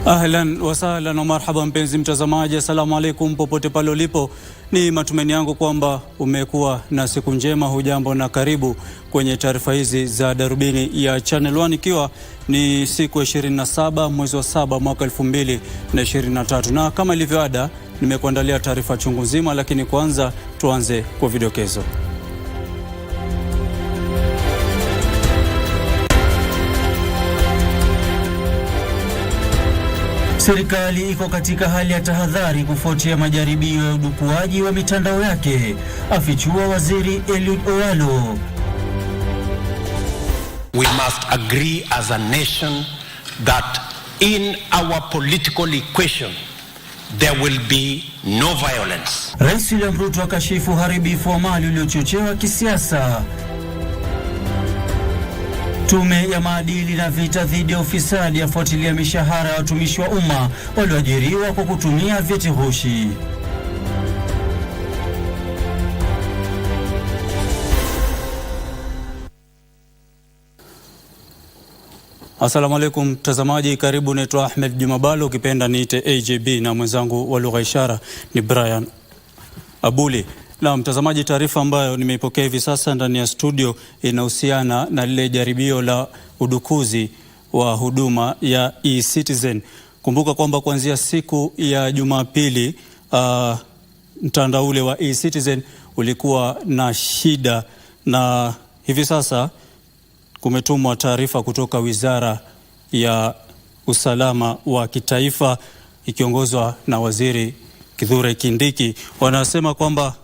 Ahlan wa sahlan wa marhaba mpenzi mtazamaji, assalamu alaikum popote pale ulipo. Ni matumaini yangu kwamba umekuwa na siku njema. Hujambo na karibu kwenye taarifa hizi za Darubini ya Channel 1, ikiwa ni siku 27 mwezi wa 7 mwaka 2023, na kama ilivyo ada nimekuandalia taarifa chungu nzima, lakini kwanza tuanze kwa vidokezo. Serikali iko katika hali ya tahadhari kufuatia majaribio ya udukuaji wa mitandao yake, afichua waziri Bhalo. We must agree as a nation that in our political equation there will be no violence. Rais Ruto akashifu uharibifu wa mali uliochochewa kisiasa. Tume ya maadili na vita dhidi ya ufisadi yafuatilia mishahara ya watumishi wa umma walioajiriwa kwa kutumia vyeti ghushi. Assalamu alaikum mtazamaji, karibu. Naitwa Ahmed Juma Bhalo, ukipenda niite AJB, na mwenzangu wa lugha ishara ni Brian Abuli. Na mtazamaji, taarifa ambayo nimeipokea hivi sasa ndani ya studio inahusiana na lile jaribio la udukuzi wa huduma ya e-Citizen. Kumbuka kwamba kuanzia siku ya Jumapili mtandao ule wa e-Citizen ulikuwa na shida, na hivi sasa kumetumwa taarifa kutoka Wizara ya Usalama wa Kitaifa ikiongozwa na Waziri Kithure Kindiki. Wanasema kwamba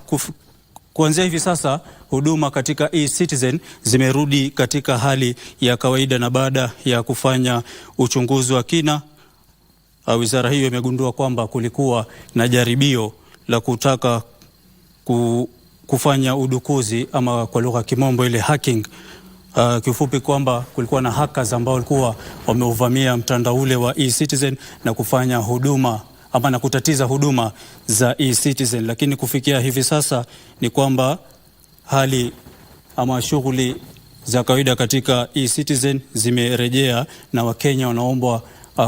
kuanzia hivi sasa huduma katika e-Citizen zimerudi katika hali ya kawaida, na baada ya kufanya uchunguzi wa kina, wizara hiyo imegundua kwamba kulikuwa na jaribio la kutaka kufanya udukuzi, ama kwa lugha kimombo ile hacking. Kifupi kwamba kulikuwa na hackers ambao walikuwa wameuvamia mtandao ule wa e-Citizen na kufanya huduma ama na kutatiza huduma za e-Citizen. Lakini kufikia hivi sasa ni kwamba hali ama shughuli za kawaida katika e-Citizen zimerejea, na Wakenya wanaombwa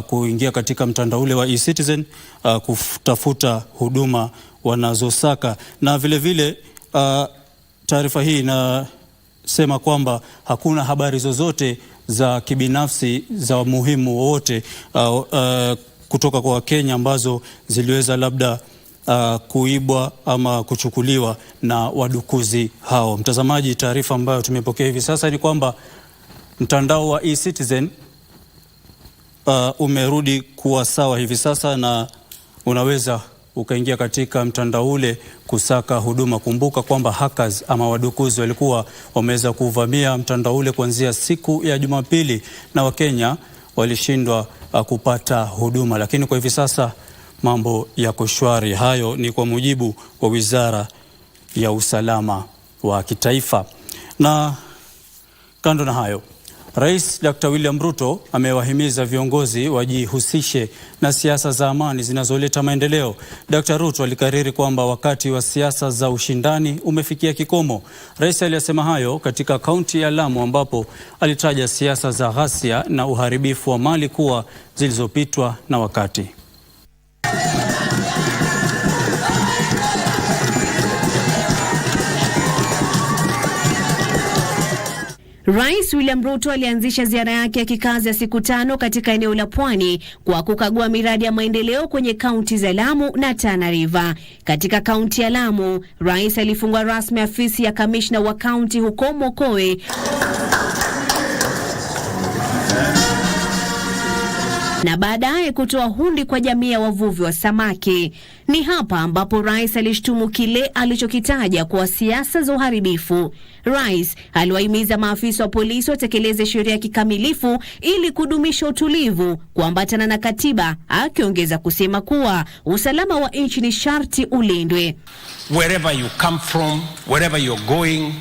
kuingia katika mtandao ule wa e-Citizen kutafuta huduma wanazosaka. Na vile vile taarifa hii inasema kwamba hakuna habari zozote za kibinafsi za muhimu wowote kutoka kwa Wakenya ambazo ziliweza labda kuibwa ama kuchukuliwa na wadukuzi hao. Mtazamaji, taarifa ambayo tumepokea hivi sasa ni kwamba mtandao wa e-Citizen umerudi kuwa sawa hivi sasa, na unaweza ukaingia katika mtandao ule kusaka huduma. Kumbuka kwamba hackers ama wadukuzi walikuwa wameweza kuvamia mtandao ule kuanzia siku ya Jumapili, na Wakenya walishindwa kupata huduma, lakini kwa hivi sasa mambo yako shwari. Hayo ni kwa mujibu wa Wizara ya Usalama wa Kitaifa. Na kando na hayo, Rais Dr. William Ruto amewahimiza viongozi wajihusishe na siasa za amani zinazoleta maendeleo. Dr. Ruto alikariri kwamba wakati wa siasa za ushindani umefikia kikomo. Rais aliyasema hayo katika kaunti ya Lamu, ambapo alitaja siasa za ghasia na uharibifu wa mali kuwa zilizopitwa na wakati. Rais William Ruto alianzisha ziara yake ya kikazi ya siku 5 katika eneo la Pwani kwa kukagua miradi ya maendeleo kwenye kaunti za Lamu na Tana River. Katika kaunti ya Lamu, rais alifungua rasmi afisi ya kamishna wa kaunti huko Mokowe, na baadaye kutoa hundi kwa jamii ya wavuvi wa samaki. Ni hapa ambapo rais alishtumu kile alichokitaja kuwa siasa za uharibifu. Rais aliwahimiza maafisa wa polisi watekeleze sheria kikamilifu ili kudumisha utulivu kuambatana na katiba, akiongeza kusema kuwa usalama wa nchi ni sharti ulindwe. Wherever you come from, wherever you're going,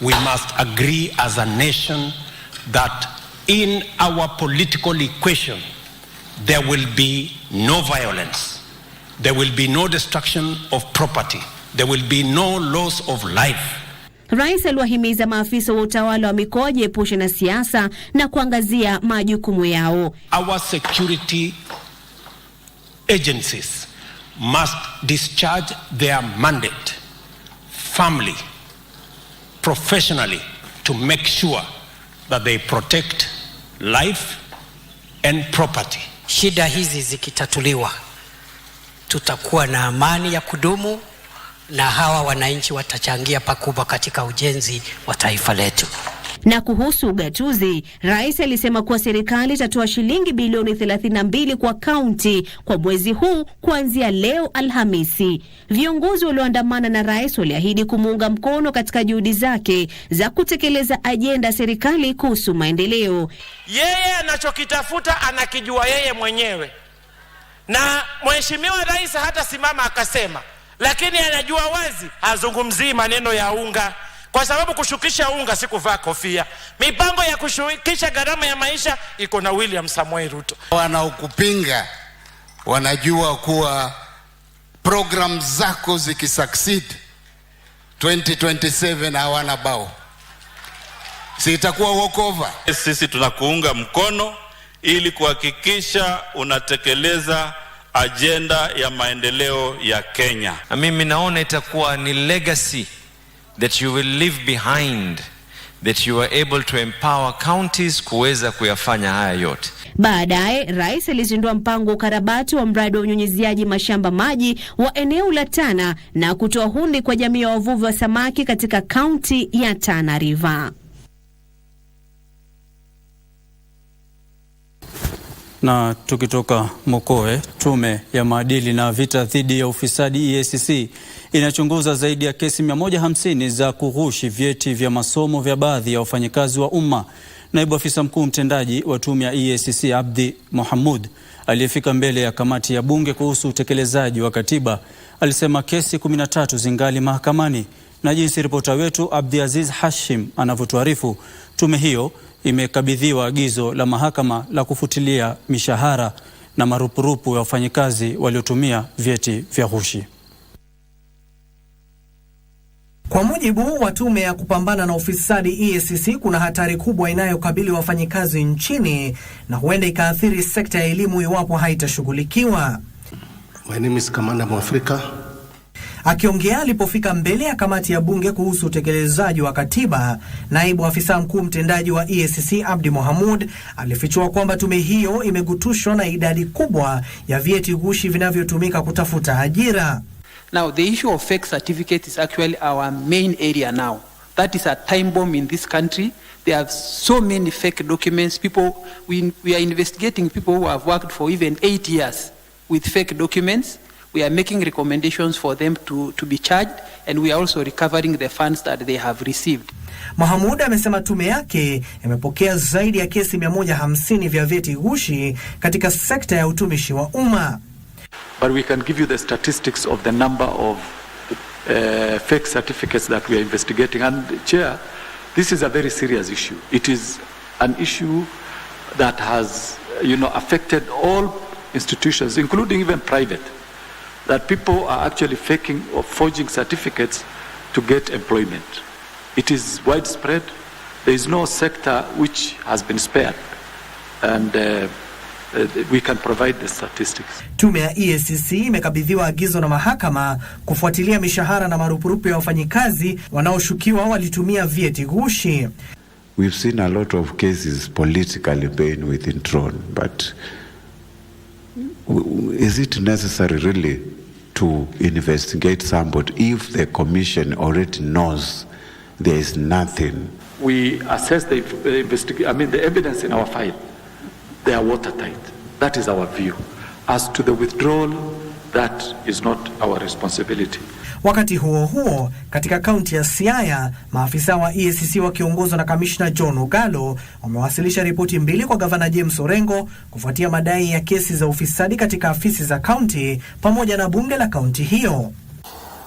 we must agree as a nation that in our political equation there will be no violence. There will be no destruction of property. There will be no loss of life. Rais aliwahimiza maafisa wa utawala wa mikoa wajiepushe na siasa na kuangazia majukumu yao. Our security agencies must discharge their mandate firmly, professionally, to make sure that they protect life and property. Shida hizi zikitatuliwa, tutakuwa na amani ya kudumu na hawa wananchi watachangia pakubwa katika ujenzi wa taifa letu. Na kuhusu ugatuzi, rais alisema kuwa serikali itatoa shilingi bilioni 32 kwa kaunti kwa mwezi huu kuanzia leo Alhamisi. Viongozi walioandamana na rais waliahidi kumuunga mkono katika juhudi zake za kutekeleza ajenda serikali kuhusu maendeleo. Yeye anachokitafuta anakijua yeye mwenyewe. Na mheshimiwa rais hata simama akasema, lakini anajua wazi hazungumzii maneno ya unga. Kwa sababu kushukisha unga si kuvaa kofia. Mipango ya kushukisha gharama ya maisha iko na William Samoei Ruto. Wanaokupinga wanajua kuwa program zako zikisucceed 2027 hawana bao. Si itakuwa walkover. Sisi tunakuunga mkono ili kuhakikisha unatekeleza agenda ya maendeleo ya Kenya. Mimi naona itakuwa ni legacy that you will leave behind, that you are able to empower counties kuweza kuyafanya haya yote. Baadaye, rais alizindua mpango ukarabati wa mradi wa unyunyiziaji mashamba maji wa eneo la Tana na kutoa hundi kwa jamii ya wavuvi wa samaki katika kaunti ya Tana River. Na tukitoka Mokoe, tume ya maadili na vita dhidi ya ufisadi EACC inachunguza zaidi ya kesi 150 za kughushi vyeti vya masomo vya baadhi ya wafanyikazi wa umma. Naibu afisa mkuu mtendaji wa tume ya EACC Abdi Mohamud aliyefika mbele ya kamati ya bunge kuhusu utekelezaji wa katiba alisema kesi 13 zingali mahakamani. Na jinsi ripota wetu Abdi Aziz Hashim anavyotuarifu, tume hiyo imekabidhiwa agizo la mahakama la kufutilia mishahara na marupurupu ya wafanyikazi waliotumia vyeti vya ghushi. Kwa mujibu wa tume ya kupambana na ufisadi EACC, kuna hatari kubwa inayokabili wafanyikazi nchini na huenda ikaathiri sekta ya elimu iwapo haitashughulikiwa. My name is Kamanda Mwafrika. Akiongea alipofika mbele ya kamati ya bunge kuhusu utekelezaji wa katiba, naibu afisa mkuu mtendaji wa EACC Abdi Mohamud alifichua kwamba tume hiyo imegutushwa na idadi kubwa ya vyeti ghushi vinavyotumika kutafuta ajira. Now, the issue of fake certificates is actually our main area now. That is a time bomb in this country. There are so many fake documents. We are investigating people who have worked for even 8 years with fake documents. We are making recommendations for them to be charged, and we are also recovering the funds that they have received. Mohamud amesema tume yake imepokea zaidi ya kesi 150 vya vyeti ghushi katika sekta ya utumishi wa umma. But we can give you the statistics of the number of fake certificates that we are investigating. And Chair, this is a very serious issue. It is an issue that has, affected all institutions, including even private, that people are actually faking or forging certificates to get employment. It is widespread. There is no sector which has been spared. And we can provide the statistics. Tume ya EACC imekabidhiwa agizo na mahakama kufuatilia mishahara na marupurupu ya wafanyikazi wanaoshukiwa walitumia vyeti ghushi. We've seen a lot of cases politically being withdrawn, but is it necessary really to investigate somebody if the commission already knows there is nothing? We assess the evidence in our file. They are watertight. That is our view. As to the withdrawal, that is not our responsibility. Wakati huo huo, katika kaunti ya Siaya, maafisa wa EACC wakiongozwa na Kamishna John Ogalo wamewasilisha ripoti 2 kwa Gavana James Orengo kufuatia madai ya kesi za ufisadi katika afisi za kaunti pamoja na bunge la kaunti hiyo.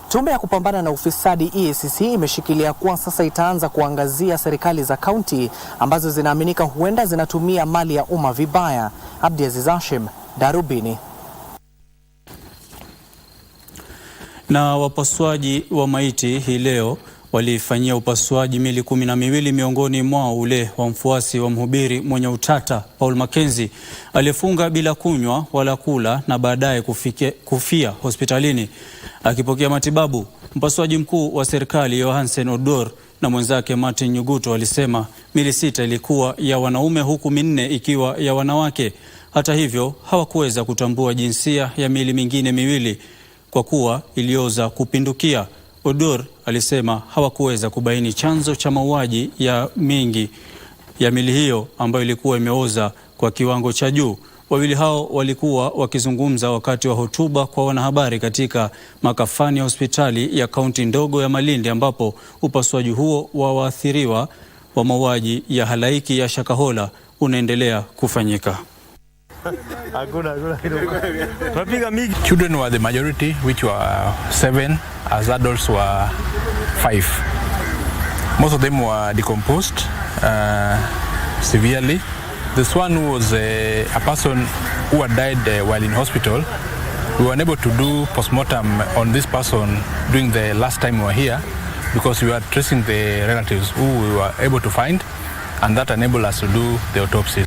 Tume ya kupambana na ufisadi EACC imeshikilia kuwa sasa itaanza kuangazia serikali za kaunti ambazo zinaaminika huenda zinatumia mali ya umma vibaya. Abdi Aziz Hashim, Darubini. Na wapasuaji wa maiti hii leo walifanyia upasuaji miili 12, miongoni mwao ule wa mfuasi wa mhubiri mwenye utata Paul Mackenzie aliyefunga bila kunywa wala kula na baadaye kufia hospitalini akipokea matibabu. Mpasuaji mkuu wa serikali Johansen Odor na mwenzake Martin Nyuguto walisema miili 6 ilikuwa ya wanaume huku 4 ikiwa ya wanawake. Hata hivyo hawakuweza kutambua jinsia ya miili mingine miwili kwa kuwa ilioza kupindukia. Odor alisema hawakuweza kubaini chanzo cha mauaji ya mingi ya miili hiyo ambayo ilikuwa imeoza kwa kiwango cha juu. Wawili hao walikuwa wakizungumza wakati wa hotuba kwa wanahabari katika makafani ya hospitali ya kaunti ndogo ya Malindi, ambapo upasuaji huo wa waathiriwa wa mauaji ya halaiki ya Shakahola unaendelea kufanyika. Children were the majority, which were 7, as adults were 5. Most of them were decomposed severely. This one was a person who had died while in hospital. We were unable to do postmortem on this person during the last time we were here because we were tracing the relatives who we were able to find, and that enabled us to do the autopsy.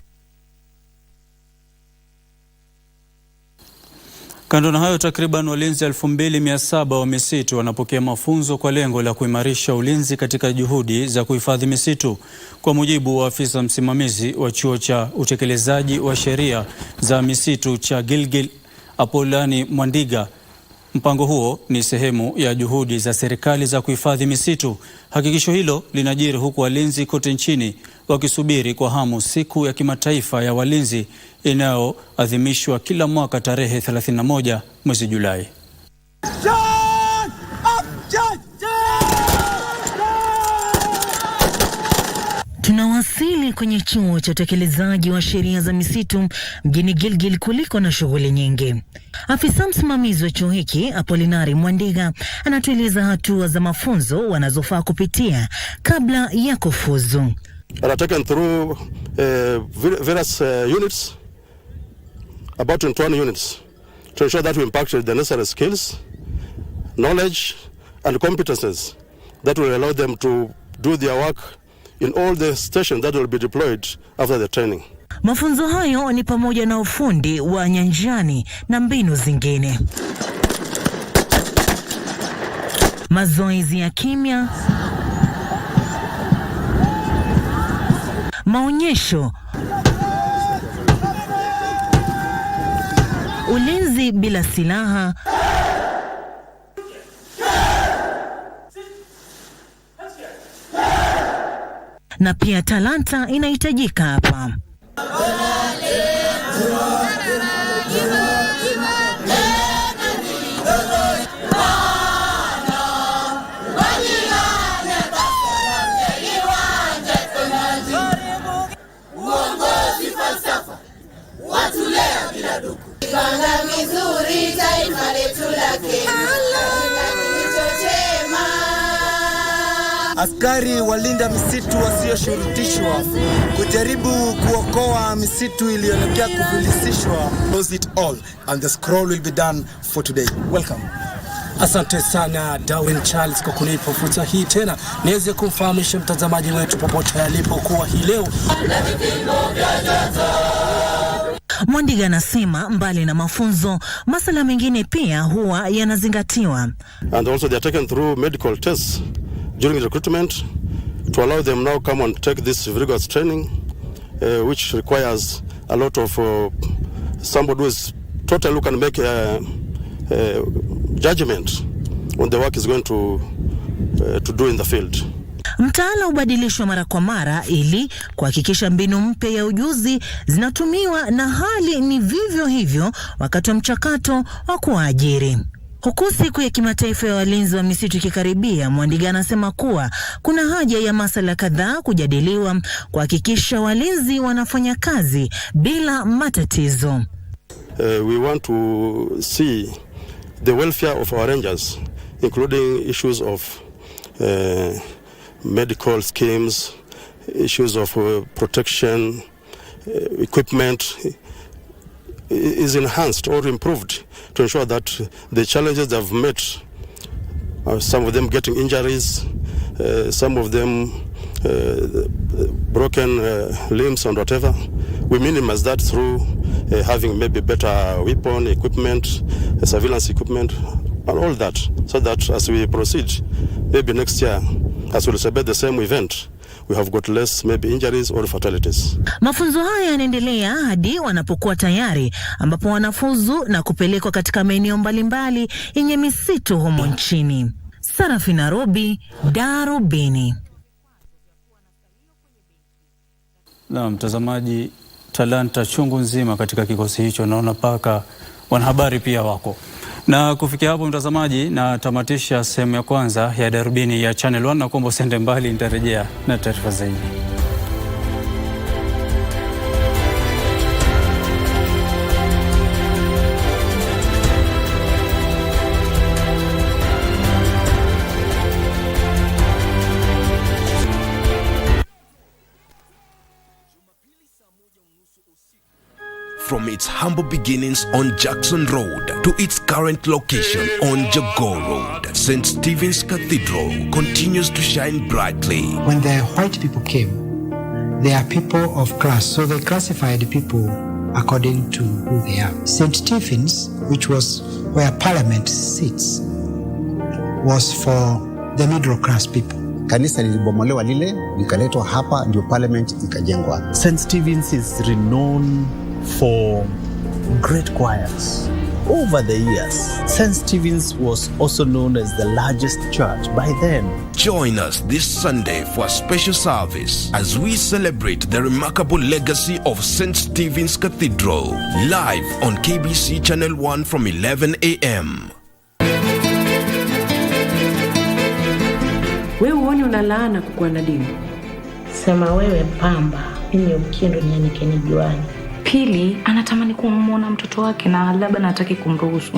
Kando na hayo, takriban walinzi 2700 wa misitu wanapokea mafunzo kwa lengo la kuimarisha ulinzi katika juhudi za kuhifadhi misitu. Kwa mujibu wa afisa msimamizi wa chuo cha utekelezaji wa sheria za misitu cha Gilgil, Apolani Mwandiga, mpango huo ni sehemu ya juhudi za serikali za kuhifadhi misitu. Hakikisho hilo linajiri huku walinzi kote nchini wakisubiri kwa hamu siku ya kimataifa ya walinzi inayoadhimishwa kila mwaka tarehe 31 mwezi Julai. Tunawasili kwenye chuo cha utekelezaji wa sheria za misitu mjini Gilgil kuliko na shughuli nyingi. Afisa msimamizi wa chuo hiki Apolinari Mwandiga anatueleza hatua za mafunzo wanazofaa kupitia kabla ya kufuzu. We are taken through various units, about 21 units, to ensure that we impact the necessary skills, knowledge and competences that will allow them to do their work in all the stations that will be deployed after the training. Mafunzo hayo ni pamoja na ufundi wa nyanjani na mbinu zingine, mazoezi ya kimya, maonyesho, ulinzi bila silaha, na pia talanta inahitajika hapa. Askari walinda misitu wasioshurutishwa kujaribu kuokoa misitu iliyoelekea kufilisishwa. Close it all and the scroll will be done for today. Welcome. Asante sana Darwin Charles kwa kunipa fursa hii tena niweze kumfahamisha mtazamaji wetu popote alipokuwa hii leo. Mwandiga anasema mbali na mafunzo, masuala mengine pia huwa yanazingatiwa. And also they are taken through medical tests during recruitment to allow them now come and take this rigorous training, which requires a lot of somebody who is totally who can make a judgment on the work is going to do in the field. Mtaala ubadilishwa mara kwa mara ili kuhakikisha mbinu mpya ya ujuzi zinatumiwa, na hali ni vivyo hivyo wakati wa mchakato wa kuajiri. Huku siku ya kimataifa ya walinzi wa misitu ikikaribia, Mwandiga anasema kuwa kuna haja ya masuala kadhaa kujadiliwa kuhakikisha walinzi wanafanya kazi bila matatizo. We want to see the welfare of our rangers, including issues of medical schemes, issues of protection, equipment is enhanced or improved to ensure that the challenges they've met, some of them getting injuries, some of them broken limbs and whatever. We minimize that through having maybe better weapon equipment, surveillance equipment, and all that, so that as we proceed, maybe next year, as we'll celebrate the same event, we have got less maybe injuries or fatalities. Mafunzo haya yanaendelea hadi wanapokuwa tayari, ambapo wanafuzu na kupelekwa katika maeneo mbalimbali yenye misitu humo nchini. Sarafina Robi, Darubini. Na mtazamaji, talanta chungu nzima katika kikosi hicho, naona paka wanahabari pia wako. Na kufikia hapo mtazamaji, na tamatisha sehemu ya kwanza ya Darubini ya Channel 1, na kuomba usende mbali, nitarejea na taarifa zaidi. From its humble beginnings on Jackson Road to its current location on Jago Road, St. Stephen's Cathedral continues to shine brightly. When the white people came, they are people of class, so they classified people according to who they are. St. Stephen's, which was where Parliament sits, was for the middle class people. Kanisa lilibomolewa lile, likaletwa hapa, ndio Parliament ikajengwa. St. Stephen's is renowned for great choirs. Over the years, St. Stephen's was also known as the largest church by then. Join us this Sunday for a special service as we celebrate the remarkable legacy of St. Stephen's Cathedral, live on KBC Channel 1 from 11 a.m. Wewe uone unalaana kukua na dini. Sema wewe pamba, mimi ukiendo nianike ni juani. Pili, anatamani kumuona mtoto wake na labda nataki kumruhusu.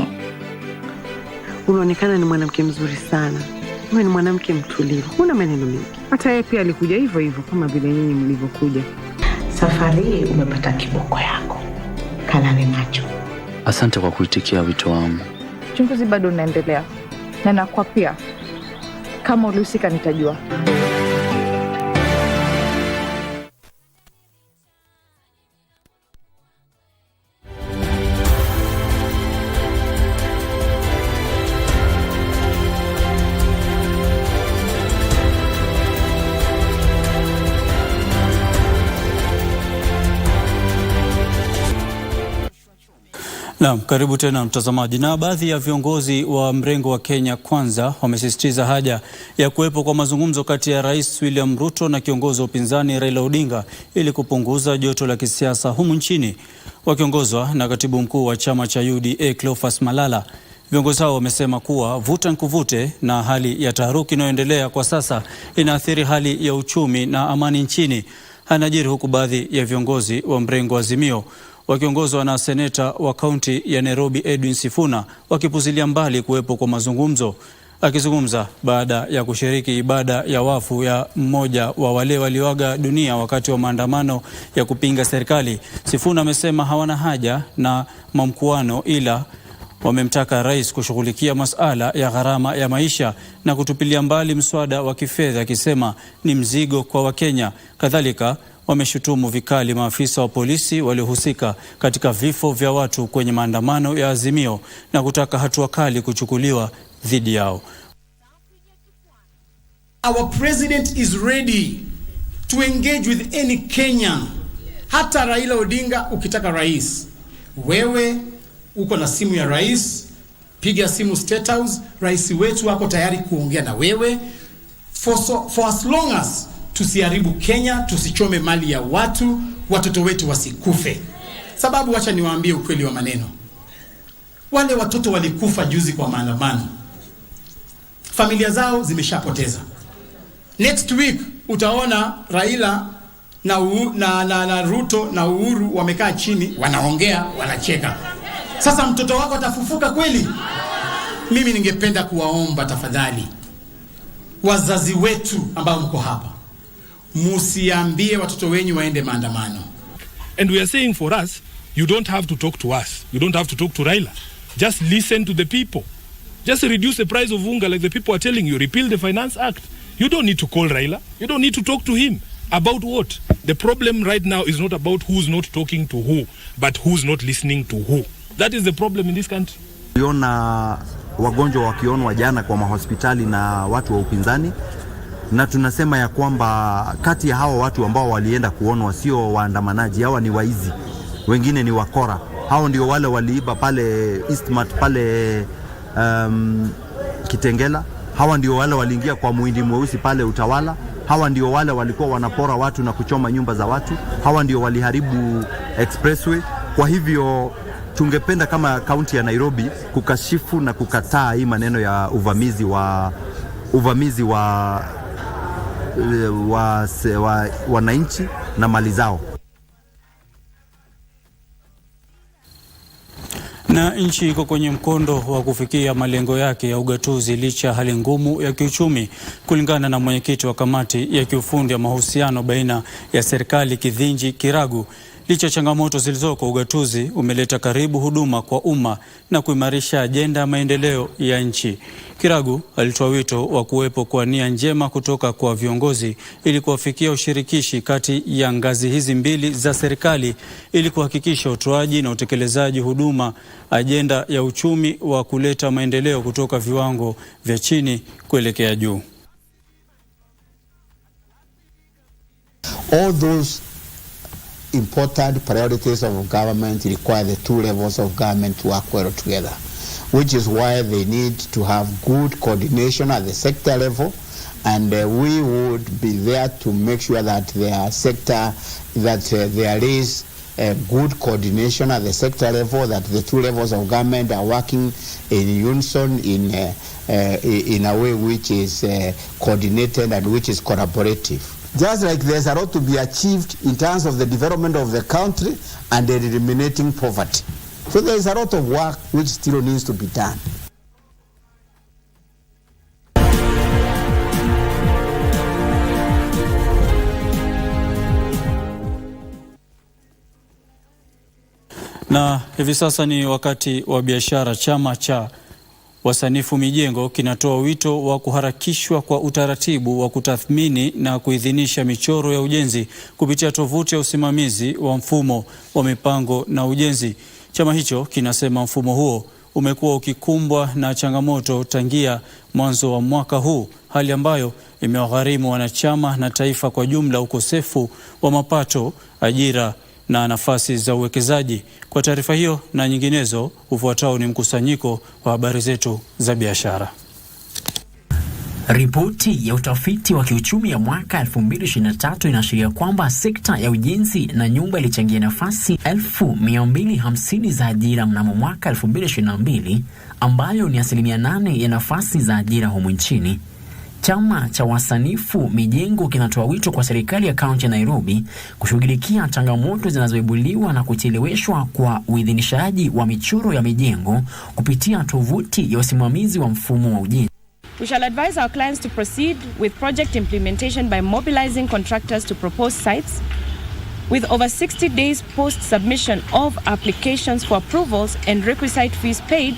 Unaonekana ni mwanamke mzuri sana. Wewe ni mwanamke mtulivu. Huna maneno mengi. Hata yeye pia alikuja hivyo hivyo kama vile nyinyi mlivyokuja. Safari hii umepata kiboko yako. Kalale nacho. Asante kwa kuitikia wito wangu. Uchunguzi bado unaendelea. Na nakwapia kama ulihusika nitajua. Naam, karibu tena mtazamaji. Na baadhi ya viongozi wa mrengo wa Kenya Kwanza wamesisitiza haja ya kuwepo kwa mazungumzo kati ya Rais William Ruto na kiongozi wa upinzani Raila Odinga ili kupunguza joto la kisiasa humu nchini. Wakiongozwa na katibu mkuu wa chama cha UDA Cleophas Malala, viongozi hao wamesema kuwa vuta nikuvute na hali ya taharuki inayoendelea kwa sasa inaathiri hali ya uchumi na amani nchini. Hanajiri huku baadhi ya viongozi wa mrengo wa Azimio wakiongozwa na seneta wa kaunti ya Nairobi Edwin Sifuna wakipuzilia mbali kuwepo kwa mazungumzo. Akizungumza baada ya kushiriki ibada ya wafu ya mmoja wa wale walioaga dunia wakati wa maandamano ya kupinga serikali, Sifuna amesema hawana haja na mamkuano, ila wamemtaka rais kushughulikia masuala ya gharama ya maisha na kutupilia mbali mswada wa kifedha, akisema ni mzigo kwa Wakenya. Kadhalika wameshutumu vikali maafisa wa polisi waliohusika katika vifo vya watu kwenye maandamano ya Azimio na kutaka hatua kali kuchukuliwa dhidi yao. Our president is ready to engage with any Kenyan. Hata Raila Odinga, ukitaka rais, wewe uko na simu ya rais, piga simu State House, rais wetu wako tayari kuongea na wewe for as long as tusiharibu Kenya, tusichome mali ya watu, watoto wetu wasikufe. Sababu wacha niwaambie ukweli wa maneno. Wale watoto walikufa juzi kwa maandamano, familia zao zimeshapoteza. Next week utaona Raila na Ruto na Uhuru wamekaa chini, wanaongea, wanacheka. Sasa mtoto wako atafufuka kweli? Mimi ningependa kuwaomba tafadhali wazazi wetu ambao mko hapa, musiambie watoto wenyu waende maandamano. And we are saying for us, you don't have to talk to us. You don't have to talk to Raila. Just listen to the people. Just reduce the price of unga like the people are telling you. Repeal the Finance Act. You don't need to call Raila. You don't need to talk to him. About what? The problem right now is not about who's not talking to who, but who's not listening to who. That is the problem in this country. Tuliona wagonjwa wakionwa jana kwa mahospitali na watu wa upinzani, na tunasema ya kwamba kati ya hao watu ambao walienda kuonwa sio waandamanaji, hawa ni waizi, wengine ni wakora. Hao ndio wale waliiba pale Eastmart pale Kitengela. Hawa ndio wale waliingia kwa Muhindi Mweusi pale Utawala. Hawa ndio wale walikuwa wanapora watu na kuchoma nyumba za watu. Hawa ndio waliharibu expressway. Kwa hivyo tungependa kama kaunti ya Nairobi kukashifu na kukataa hii maneno ya uvamizi wa wananchi na mali zao. Na nchi iko kwenye mkondo wa kufikia malengo yake ya ugatuzi licha hali ngumu ya kiuchumi, kulingana na mwenyekiti wa kamati ya kiufundi ya mahusiano baina ya serikali Kithinji Kiragu. Licha changamoto zilizoko, ugatuzi umeleta karibu huduma kwa umma na kuimarisha ajenda ya maendeleo ya nchi. Kiragu alitoa wito wa kuwepo kwa nia njema kutoka kwa viongozi ili kuwafikia ushirikishi kati ya ngazi hizi mbili za serikali ili kuhakikisha utoaji na utekelezaji huduma, ajenda ya uchumi wa kuleta maendeleo kutoka viwango vya chini kuelekea juu. All those important priorities of government require the two levels of government to work well together, which is why they need to have good coordination at the sector level, and we would be there to make sure that there is good coordination at the sector level, that the two levels of government are working in unison in a way which is coordinated and which is collaborative. Just like there's a lot to be achieved in terms of the development of the country and eliminating poverty. So there's a lot of work which still needs to be done. Na hivi sasa ni wakati wa biashara. Chama cha wasanifu mijengo kinatoa wito wa kuharakishwa kwa utaratibu wa kutathmini na kuidhinisha michoro ya ujenzi kupitia tovuti ya usimamizi wa mfumo wa mipango na ujenzi. Chama hicho kinasema mfumo huo umekuwa ukikumbwa na changamoto tangia mwanzo wa mwaka huu, hali ambayo imewagharimu wanachama na taifa kwa jumla ukosefu wa mapato, ajira na nafasi za uwekezaji. Kwa taarifa hiyo na nyinginezo, ufuatao ni mkusanyiko wa habari zetu za biashara. Ripoti ya utafiti wa kiuchumi ya mwaka 2023 inaashiria kwamba sekta ya ujenzi na nyumba ilichangia nafasi 1250 za ajira mnamo mwaka 2022, ambayo ni 8% ya nafasi za ajira humu nchini. Chama cha wasanifu mijengo kinatoa wito kwa serikali ya kaunti ya Nairobi kushughulikia changamoto zinazoibuliwa na kucheleweshwa kwa uidhinishaji wa michoro ya mijengo kupitia tovuti ya usimamizi wa mfumo wa ujenzi. We shall advise our clients to proceed with project implementation by mobilizing contractors to propose sites with over 60 days post-submission of applications for approvals and requisite fees paid,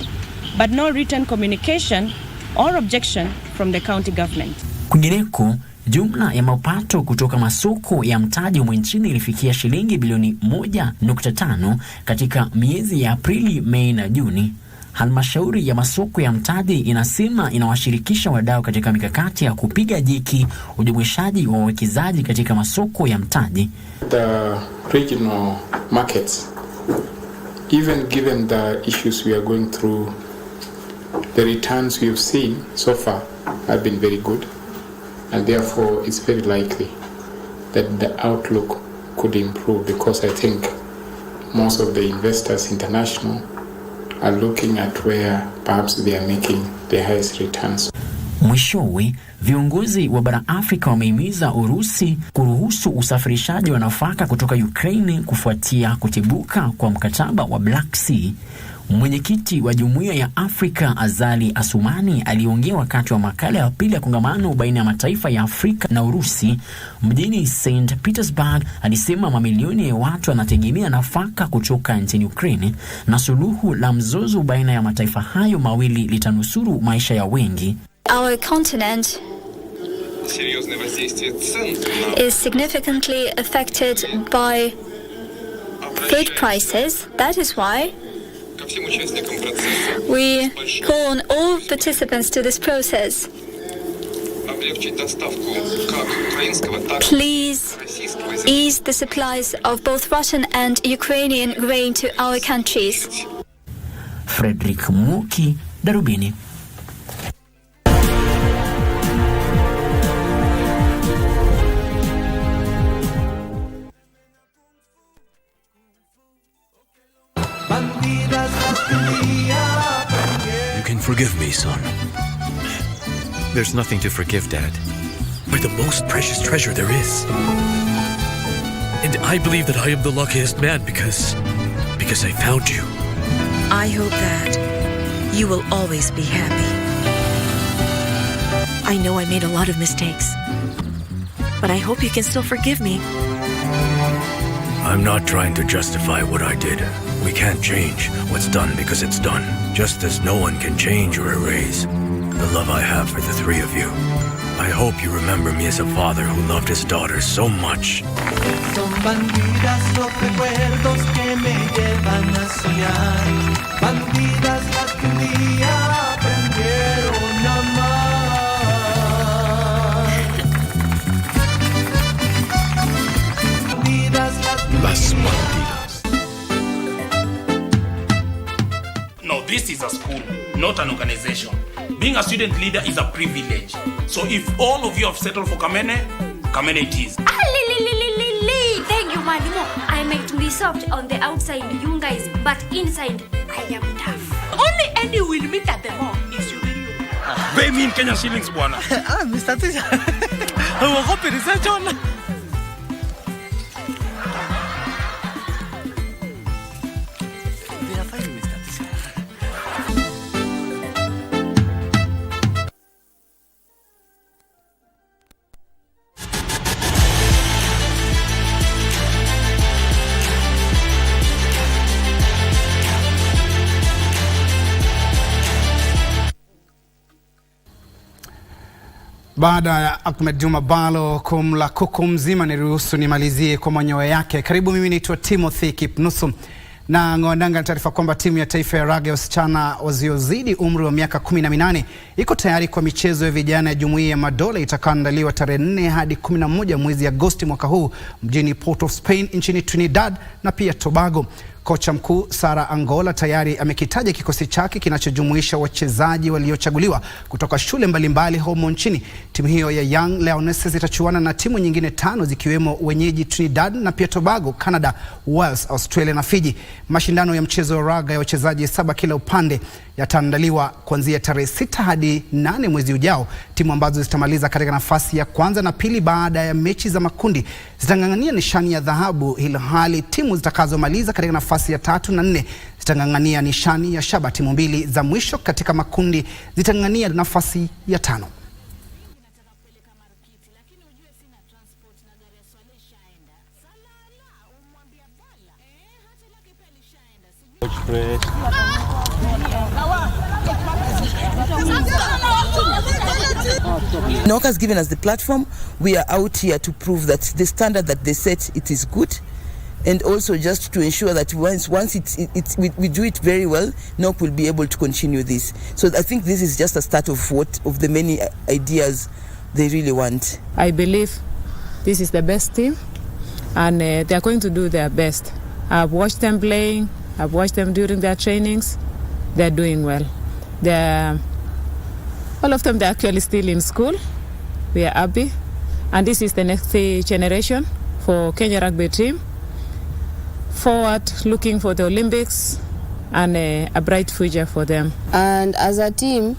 but no written communication or objection from the county government. Kwingineko, jumla ya mapato kutoka masoko ya mtaji humu nchini ilifikia shilingi bilioni 1.5 katika miezi ya Aprili, Mei na Juni. Halmashauri ya masoko ya mtaji inasema inawashirikisha wadau katika mikakati ya kupiga jeki ujumuishaji wa wawekezaji katika masoko ya mtaji. The regional markets, even given the issues we are going through, the returns we have seen so far have been very good, and therefore it's very likely that the outlook could improve, because I think most of the investors international are looking at where perhaps they are making the highest returns. Mwishowe, viongozi wa bara Afrika wamehimiza Urusi kuruhusu usafirishaji wa nafaka kutoka Ukraine kufuatia kutibuka kwa mkataba wa Black Sea. Mwenyekiti wa Jumuiya ya Afrika Azali Asumani aliongea wakati wa makala ya pili ya kongamano baina ya mataifa ya Afrika na Urusi mjini St. Petersburg. Alisema mamilioni ya watu wanategemea nafaka kutoka nchini Ukraine na suluhu la mzozo baina ya mataifa hayo mawili litanusuru maisha ya wengi. Our continent is significantly affected by food prices. That is why we call on all participants to this process. Please ease the supplies of both Russian and Ukrainian grain to our countries. Frederick Muki, Darubini. You can forgive me, son. There's nothing to forgive, Dad. We're the most precious treasure there is. And I believe that I am the luckiest man because I found you. I hope that you will always be happy. I know I made a lot of mistakes, but I hope you can still forgive me. I'm not trying to justify what I did. We can't change what's done because it's done, just as no one can change or erase the love I have for the three of you. I hope you remember me as a father who loved his daughter so much. Son bandidas los recuerdos que me llevan a soñar. Bandidas las que un día aprendieron a amar. Bandidas las bandidas. No, this is a school, not an organization. Being a student leader is a privilege. So if all of you have settled for Kamene, Kamene it is. Thank you, Madimo. I might be soft on the outside, you guys, but inside, I am tough. Only Eddie will meet at the mall is you. Pay me in Kenyan shillings, Bwana. Mr. Tisha. I was hoping to say John. Baada ya Ahmed Juma Bhalo kumla kuku mzima, niruhusu nimalizie kwa manyoya yake. Karibu, mimi naitwa Timothy Kipnusu. Na ngawandanga taarifa kwamba timu ya taifa ya raga ya wasichana wasiozidi umri wa miaka 18 iko tayari kwa michezo ya vijana ya Jumuiya ya Madola itakayoandaliwa tarehe 4 hadi 11 mwezi Agosti mwaka huu mjini Port of Spain nchini Trinidad na pia Tobago. Kocha mkuu Sara Angola tayari amekitaja kikosi chake kinachojumuisha wachezaji waliochaguliwa kutoka shule mbalimbali humo nchini. Timu hiyo ya Young Lionesses itachuana na timu nyingine 5 zikiwemo wenyeji Trinidad na pia Tobago, Canada, Wales, Australia na Fiji. Mashindano ya mchezo wa raga ya wachezaji 7 kila upande yataandaliwa kuanzia tarehe 6 hadi 8 mwezi ujao. Timu ambazo zitamaliza katika nafasi ya kwanza na pili baada ya mechi za makundi zitang'ang'ania nishani ya dhahabu, ilhali timu zitakazomaliza katika nafasi ya 3 na 4 zitang'ang'ania nishani ya shaba. Timu mbili za mwisho katika makundi zitang'ang'ania nafasi ya 5. NOC has given us the platform. We are out here to prove that the standard that they set, it is good, and also just to ensure that once we do it very well, NOC will be able to continue this. So I think this is just a start of the many ideas they really want. I believe this is the best team, and they are going to do their best. I've watched them playing. I've watched them during their trainings. They're doing well. All of them, they're actually still in school. We are happy. And this is the next generation for Kenya rugby team. Forward, looking for the Olympics and a bright future for them. And as a team,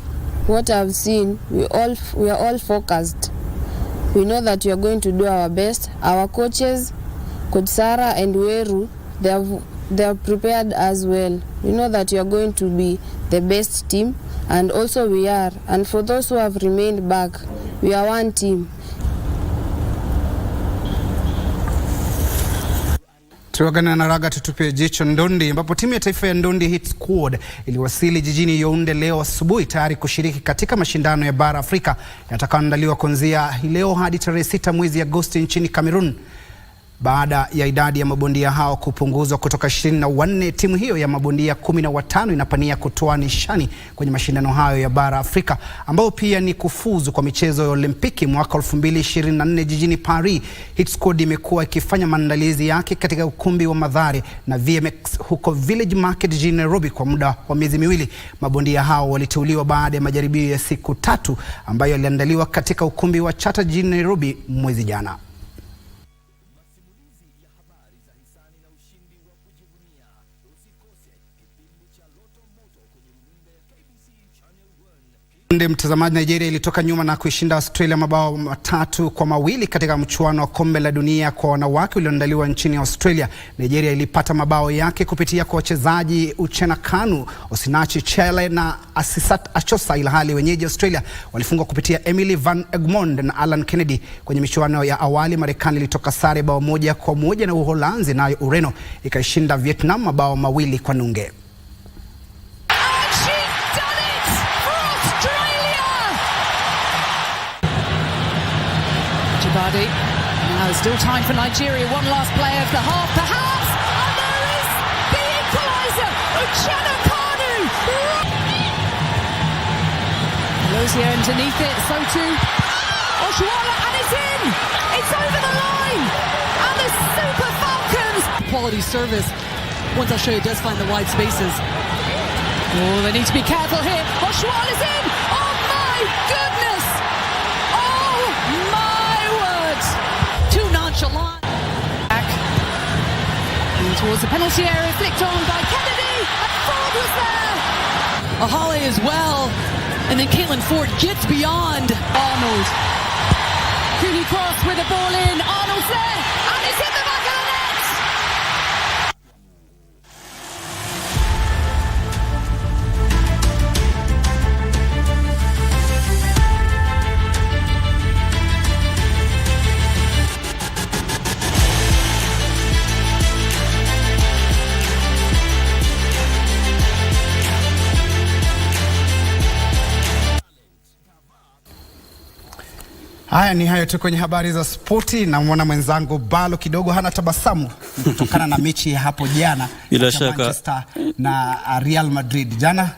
what I've seen, we are all focused. We know that we are going to do our best. Our coaches, Coach Sarah and Weru, they are prepared as well. We know that we are going to be the best team, and also we are. And for those who have remained back, we are one team. Tuagana na raga tutupie jicho ndondi ambapo timu ya taifa ya ndondi Hit Squad iliwasili jijini Yaounde leo asubuhi tayari kushiriki katika mashindano ya bara Afrika yatakayoandaliwa kuanzia leo hadi tarehe 6 mwezi Agosti nchini Cameroon. Baada ya idadi ya mabondia hao kupunguzwa kutoka 24, timu hiyo ya mabondia 15 inapania kutoa nishani kwenye mashindano hayo ya bara Afrika ambao pia ni kufuzu kwa michezo ya Olimpiki mwaka 2024 jijini Paris. Hit Squad imekuwa ikifanya maandalizi yake katika ukumbi wa Mathare na VMX huko Village Market jijini Nairobi kwa muda wa miezi miwili. Mabondia hao waliteuliwa baada ya majaribio ya siku 3 ambayo yaliandaliwa katika ukumbi wa Chatta jijini Nairobi mwezi jana. Mtazamaji, Nigeria ilitoka nyuma na kuishinda Australia mabao 3-2 katika mchuano wa kombe la dunia kwa wanawake ulioandaliwa nchini Australia. Nigeria ilipata mabao yake kupitia kwa wachezaji Uchenna Kanu, Osinachi Chelle na Asisat Achosa, ilhali wenyeji Australia walifungwa kupitia Emily Van Egmond na Alan Kennedy. Kwenye michuano ya awali, Marekani ilitoka sare bao 1-1 na Uholanzi, nayo Ureno ikaishinda Vietnam mabao 2-0. Now still time for Nigeria. One last play of the half, perhaps. And there is the equaliser. Uchenna Kanu. Lozia underneath it. So too Oshuala, and it's in. It's over the line. And the Super Falcons. Quality service. Once I'll show you, it does find the wide spaces. Oh, they need to be careful here. Oshuala's in. Oh my goodness. Oh my word. Too nonchalant. Back towards the penalty area, flicked on by Kennedy, and Ford was there. Ahale as well, and then Caitlin Ford gets beyond Arnold. Cooney Cross with the ball in. Arnold's there, and it's in the back of the net. Haya ni hayo tu kwenye habari za spoti, na muona mwenzangu Bhalo kidogo hana tabasamu kutokana na mechi ya hapo jana bila shaka Manchester na Real Madrid. Jana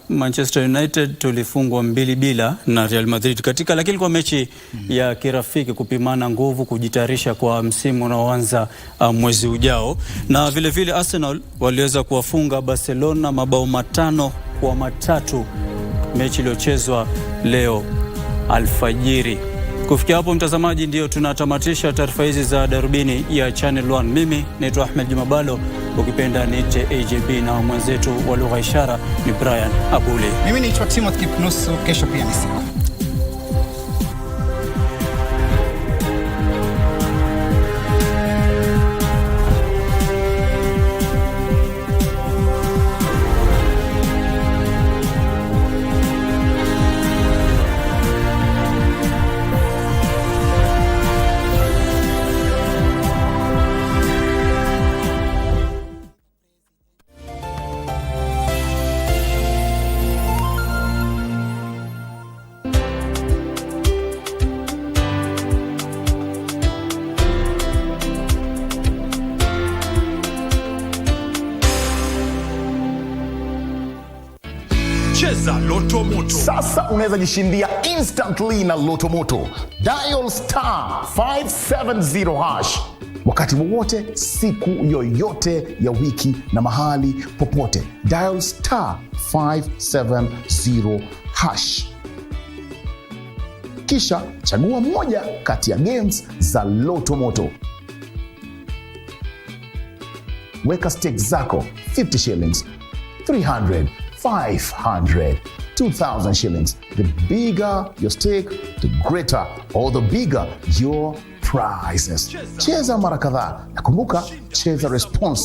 Manchester United tulifungwa 2-0 na Real Madrid lakini kwa mechi ya kirafiki kupimana nguvu, kujitayarisha kwa msimu unaoanza mwezi ujao. Na vile vile Arsenal waliweza kuwafunga Barcelona mabao 5-3 mechi iliyochezwa leo alfajiri. Kufikia hapo mtazamaji, ndio tunatamatisha taarifa hizi za Darubini ya Channel 1. Mimi naitwa Ahmed Juma Bhalo, ukipenda niite AJB, na mwenzetu wa lugha ishara ni Brian Abule. Mimi naitwa Timothy Kipnusu. Kesho pia ni siku. Cheza Loto Moto. Sasa unaweza jishindia instantly na Loto Moto. Dial *570# wakati wowote, siku yoyote ya wiki na mahali popote. Dial *570#. Kisha chagua moja kati ya games za Loto Moto. Weka stakes zako 50 shillings, 300, 500, 2,000 shillings. The bigger your stake, the greater, or the bigger your prizes. Cheza mara kadhaa, na kumbuka, cheza responsible.